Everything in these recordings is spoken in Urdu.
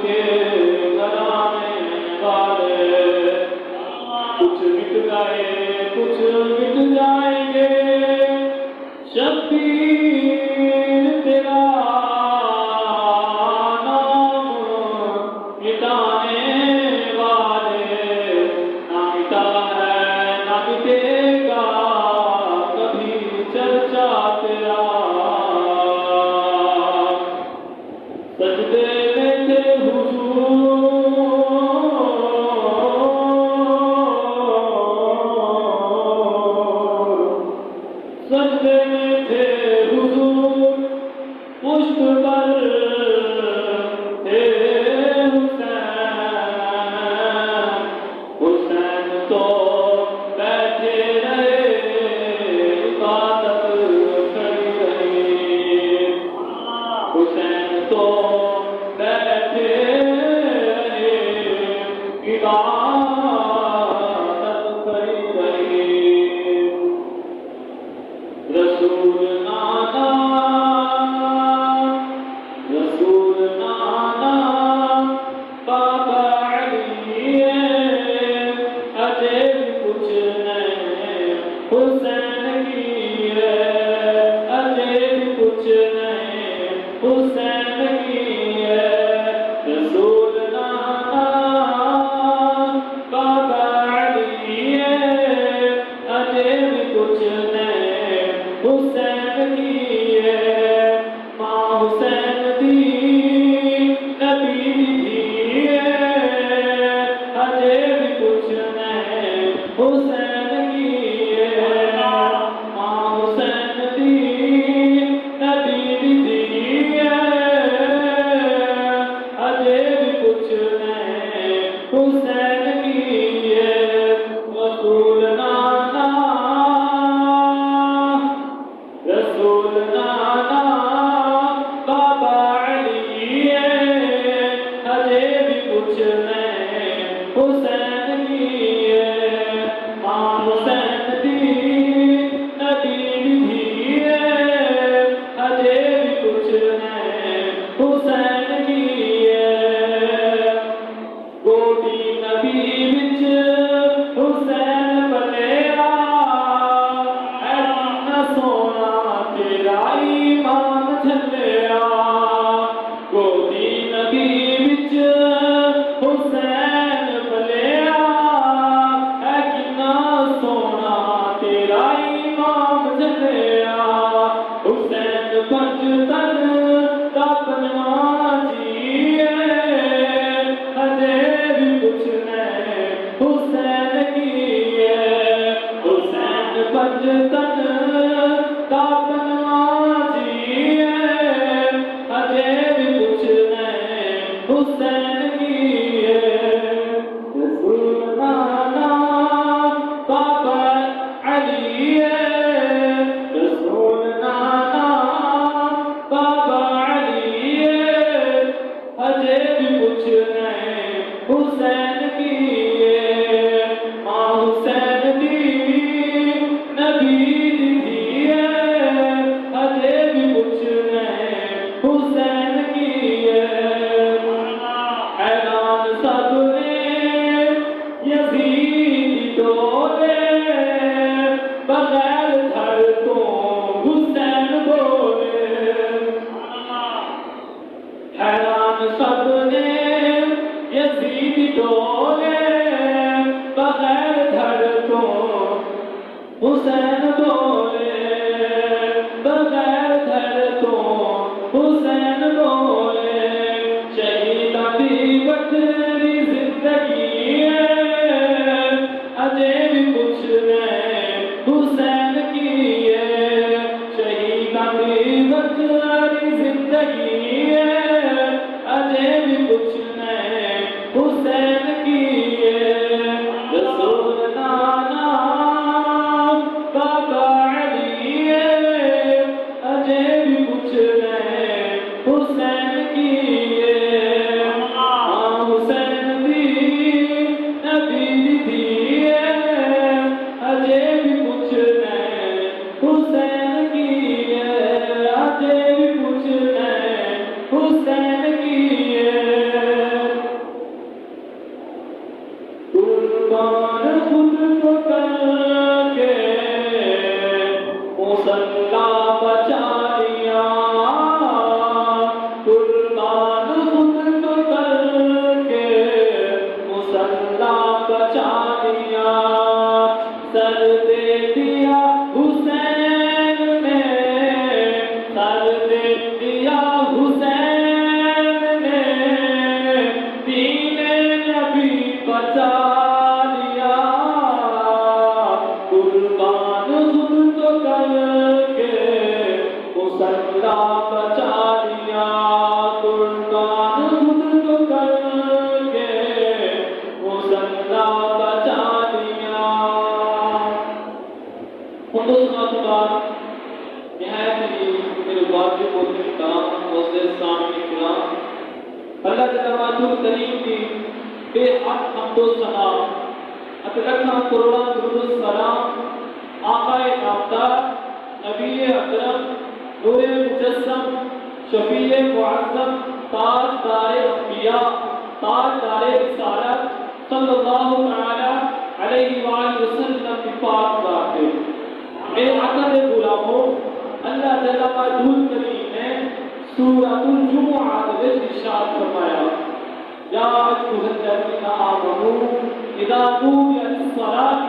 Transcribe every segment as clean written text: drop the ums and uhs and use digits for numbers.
کے گھرانے والے کچھ مٹ گئے کچھ مٹ جائیں گے شبیر تیرا نام مٹانے والے نہ مٹا ہے نہ مٹے گا کبھی چرچا تیرا سجدے میں تھے حضور سجدے میں تھے حضور پشت پر تھے حسین تو بیٹھے رہے عبادت کری رہی حسین تو بیٹھے رہے عبادت کری رہی رسول نانا بابا علی اجے کچھ نہیں حسین کی ہے اجے کچھ نہیں حسین کی ہے رسول نانا بابا علی اجے کچھ نہیں حسین کی ہے ماں حسین دی نبی دی ہے اجے بھی کچھ نہیں حسین کی ہے ماں حسین دی نبی دی ہے اجے بھی کچھ نہیں حسین کی ہے رسول نانا رسول نانا بابا علی اجے بھی کچھ نہیں حسین کی ہے ماں حسین دی نبی بھی ہے اجے بھی کچھ نہیں حسین کی ہے گودی نبی وچ حسین پلیا سونا تیرا ایمان جھلیا گودی نبی وچ حسین پلیا ہے کنا سونا تیرا ایمان جھلیا حسین پنجتن دا بنوا جی اجے بھی کچھ نہیں حسین کی ہے حسین پنجتن دا بنوا جی اجے بھی کچھ نہیں حسین کی ہے رسول نانا بابا علی رسول نانا بابا علی اجے بھی کچھ نہیں حسین کی ہے ماں حسین دی نبی دی ہے اجے بھی کچھ نہیں حسین کی ہے اعلان سب نے یزید ڈولے بغیر دھڑ تو حسین بولے حیران سب نے یزید ڈولے بغیر دھڑ تو حسین بولے بغیر دھڑ تو حسین بولے شہیداں دی بکری زندگی ہے اجے بھی کچھ نہیں حسین کی ہے شہیداں دی بکری زندگی ہے اجے بھی کچھ نہیں حسین کی ہے رسول نانا بابا علی اجے بھی کچھ نہیں حسین کی ہے ماں حسین اللہ تعالیٰ کریم کی بے حد حمد و ثنا اتلکھا کروڑا درود و سلام آقا نامدار نبی اکرم نور مجسم شفیع معظم تاجدار انبیاء تاجدار رسالت صلی اللہ تعالی علیہ وآلہ وسلم کی پاک ذات ہے۔ میرے آقا کے غلاموں، اللہ تعالیٰ کریم نے سورۃ الجمعہ میں ارشاد فرمایا یا ایھا الذین آمنوا اذا نودی للصلاۃ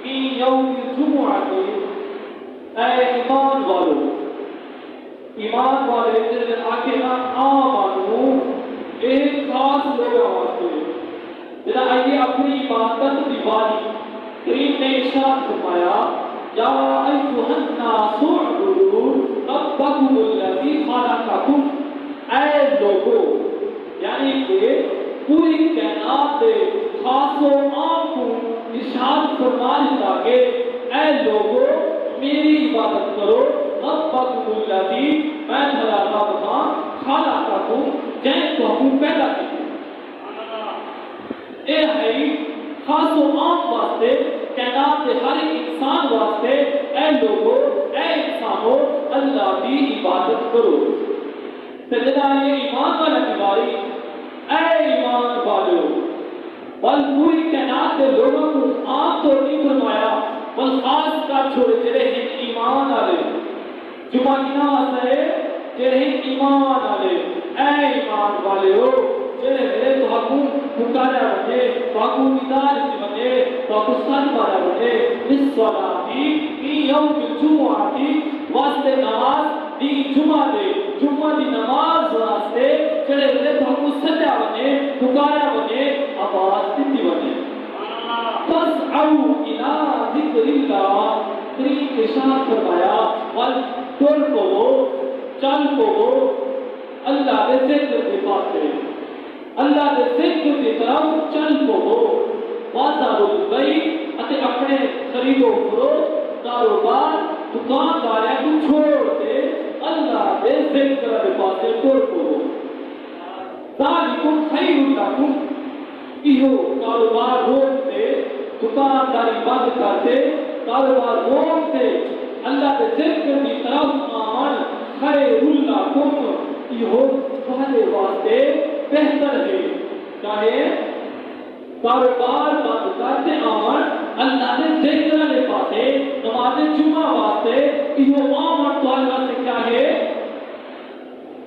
فی یوم الجمعہ، اے ایمان والو، ایمان والے جن آگے نہ آمنو ایک خاص لوگوں واسطے جنہاں آئیے اپنی عبادت دیوانی کریم نے ارشاد فرمایا یا ایھا الناس اعبدوا ربکم الذی خلقکم، اے لوگو، یعنی کہ پوری کائنات کے خاص و عام کو ارشاد فرما دیتا کہ اے لوگو میری عبادت کرو، ربکم الذی، میں تمہارا رب ہاں، خلقکم، جن کو ہم پیدا کیا اے ہے خاص و عام واسطے، کائنات کے ہر انسان واسطے، اے لوگو، اے انسانو، اللہ کی عبادت کرو۔ سجدہ یہ ایمان والا دیواری، اے ایمان والو، بل پوری کائنات کے لوگوں کو عام طور نہیں فرمایا، بل خاص کر چھوڑے جڑے ہیں ایمان والے، جمعہ کی نماز ہے جڑے ہیں ایمان والے، اے ایمان والے ہو جڑے میرے تو حکم پکارا بنے، باقو ندار بنے، باقو سن پارا بنے، اس صلاتی کی یوم الجمعہ کی واسطے نماز دی جمعہ دے، جمعہ دی نماز واسطے جڑے میرے تو حکم سجا بنے، پکارا بنے، آواز دیتی بنے۔ فَاسْعَوْا إِلَىٰ ذِكْرِ اللَّهِ، کریم ارشاد فرمایا ول ٹر پو چل پو اللہ کے ذکر کے پاسے، اللہ کے ذکر کی طرف چل پو، بازار البیع اتے اپنے خرید و فروخت کاروبار دکانداریاں کو چھوڑ کے اللہ کے ذکر کے پاسے ٹر پو۔ ذالکم خیر لکم، یہ کاروبار روکتے، دکانداری بند کرتے، کاروبار روکتے، اللہ کے ذکر کی طرف آمن خیر لکم، یہ تمہارے واسطے بہتر ہے۔ چاہے کاروبار بند کرتے آمن اللہ کے ذکر کے پاسے، نماز جمعہ واسطے، یہ آمن تمہارے واسطے کیا ہے؟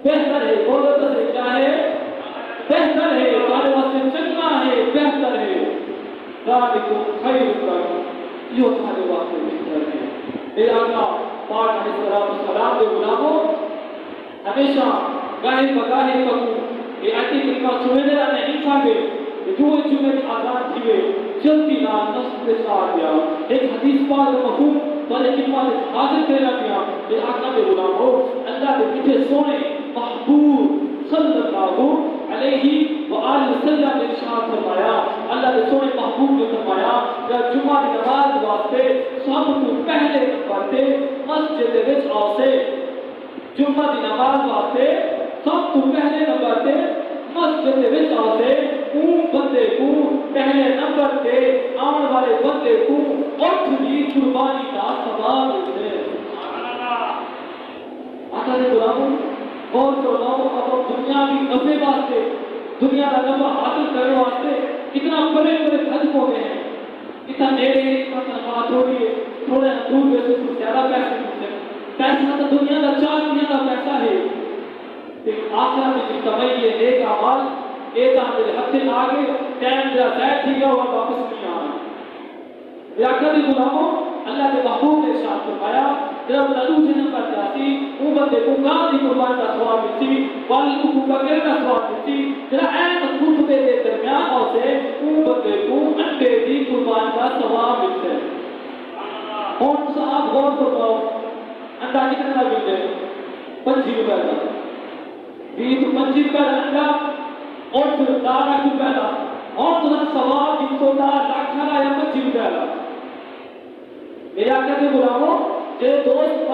بہتر ہے۔ بولو سے کیا ہے؟ بہتر ہے، تمہارے واسطے چنگا ہے، بہتر ہے۔ ذالکم خیر لکم، یہ تمہارے واسطے بہتر ہے۔ میرے آقا پاک علیہ السلام کے غلاموں، ہمیشہ گاہی بگاہی کہوں یہ ایسی کلمہ سنے دینا نہیں چاہے جو جمعے کی آزاد تھیوے جلدی نہ نفس کے ساتھ گیا ایک حدیث پاک مفہوم پر ایک کلمہ حاضر کرنا گیا۔ میرے آقا کے غلاموں، اللہ کے پیچھے سونے محبوب صلی اللہ علیہ وآلہ وسلم نے ارشاد فرمایا، اللہ کے سونے محبوب نے فرمایا کہ جمعہ کی نماز واسطے سب تو پہلے پڑھتے مسجد وچ آؤ سے، جمعہ کی نماز واسطے سب تو پہلے نمبر تے مسجد وچ آؤ سے، اون بندے کو پہلے نمبر تے آنے والے بندے کو اٹھ دی قربانی کا ثواب ملے۔ آقا کے غلاموں، اور جو لوگ اب دنیا کی نفع واسطے، دنیا کا نفع حاصل کرنے واسطے اتنا بڑے بڑے خرچ ہو گئے ہیں، اتنا نیڑے اتنا تنخواہ تھوڑی ہے، تھوڑے دور میں سے کچھ زیادہ پیسے ملتے ہیں، پیسہ تو دنیا کا 4 دنیا کا پیسہ ہے، لیکن آخرت میں جس کمائی ہے نیک اعمال ایک میرے ہاتھ سے آگے ٹائم جا ضائع تھی گیا اور واپس نہیں آنا۔ میرے آقا کے غلاموں، اللہ کے محبوب نے ارشاد فرمایا جب لدو جنم پر جاتی وہ بندے کو گاں دی قربان کا ثواب ملتی، والی کو بکر کا ثواب ملتی، جرا این خطبے کے درمیان اور سے وہ بندے کو انڈے دی قربان کا ثواب ملتا ہے۔ اور صاحب غور فرماؤ، انڈا کتنا ملتا ہے؟ 25 روپے کا، 25 روپے کا انڈا اور پھر 10 روپے کا، اور تو ثواب 100 لاکھ یا 25 روپے کا۔ میرے آقا کے غلاموں، جو دوست